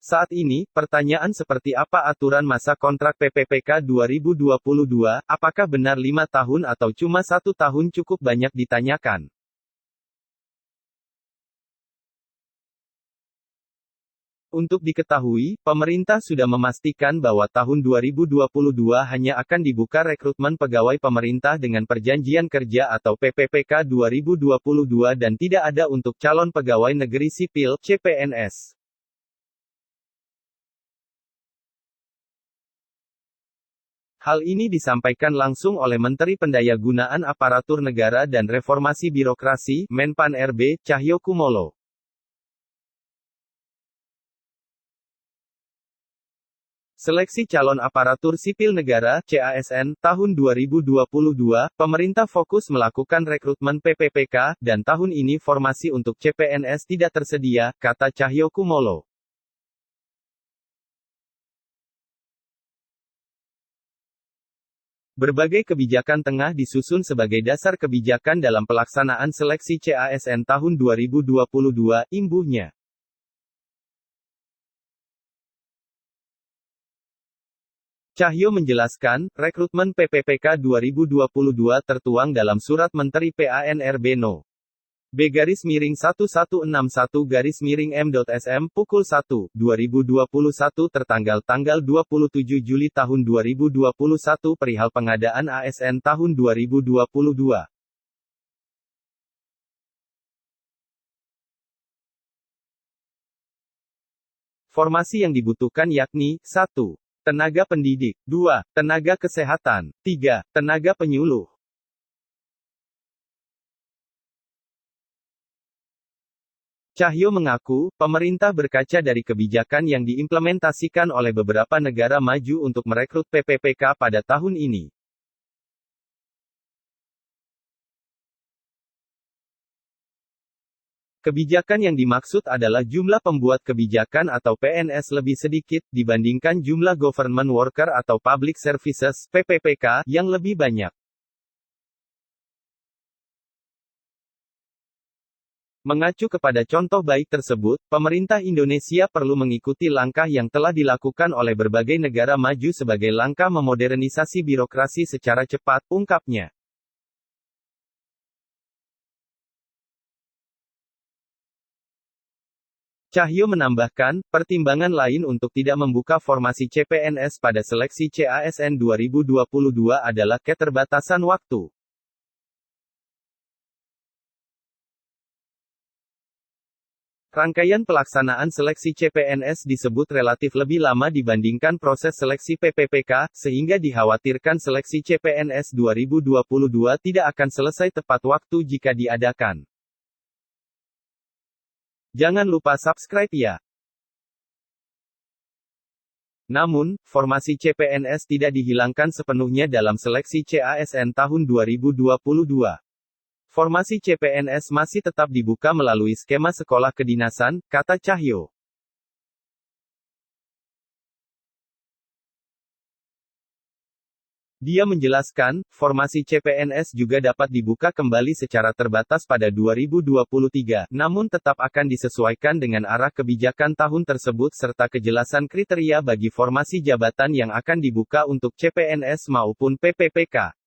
Saat ini, pertanyaan seperti apa aturan masa kontrak PPPK 2022, apakah benar 5 tahun atau cuma 1 tahun cukup banyak ditanyakan. Untuk diketahui, pemerintah sudah memastikan bahwa tahun 2022 hanya akan dibuka rekrutmen pegawai pemerintah dengan perjanjian kerja atau PPPK 2022 dan tidak ada untuk calon pegawai negeri sipil, CPNS. Hal ini disampaikan langsung oleh Menteri Pendayagunaan Aparatur Negara dan Reformasi Birokrasi, Menpan RB, Cahyokumolo. Seleksi calon aparatur sipil negara (CASN) tahun 2022, pemerintah fokus melakukan rekrutmen PPPK, dan tahun ini formasi untuk CPNS tidak tersedia, kata Cahyokumolo. Berbagai kebijakan tengah disusun sebagai dasar kebijakan dalam pelaksanaan seleksi CASN tahun 2022, imbuhnya. Cahyo menjelaskan, rekrutmen PPPK 2022 tertuang dalam Surat Menteri PANRB No. B-1161-M.SM pukul 1.2021 tertanggal 27 Juli tahun 2021 perihal pengadaan ASN tahun 2022. Formasi yang dibutuhkan yakni, 1. Tenaga pendidik. 2. Tenaga kesehatan. 3. Tenaga penyuluh. Cahyo mengaku, pemerintah berkaca dari kebijakan yang diimplementasikan oleh beberapa negara maju untuk merekrut PPPK pada tahun ini. Kebijakan yang dimaksud adalah jumlah pembuat kebijakan atau PNS lebih sedikit, dibandingkan jumlah government worker atau public services, PPPK, yang lebih banyak. Mengacu kepada contoh baik tersebut, pemerintah Indonesia perlu mengikuti langkah yang telah dilakukan oleh berbagai negara maju sebagai langkah memodernisasi birokrasi secara cepat, ungkapnya. Cahyo menambahkan, pertimbangan lain untuk tidak membuka formasi CPNS pada seleksi CASN 2022 adalah keterbatasan waktu. Rangkaian pelaksanaan seleksi CPNS disebut relatif lebih lama dibandingkan proses seleksi PPPK, sehingga dikhawatirkan seleksi CPNS 2022 tidak akan selesai tepat waktu jika diadakan. Jangan lupa subscribe ya. Namun, formasi CPNS tidak dihilangkan sepenuhnya dalam seleksi CASN tahun 2022. Formasi CPNS masih tetap dibuka melalui skema sekolah kedinasan, kata Cahyo. Dia menjelaskan, formasi CPNS juga dapat dibuka kembali secara terbatas pada 2023, namun tetap akan disesuaikan dengan arah kebijakan tahun tersebut serta kejelasan kriteria bagi formasi jabatan yang akan dibuka untuk CPNS maupun PPPK.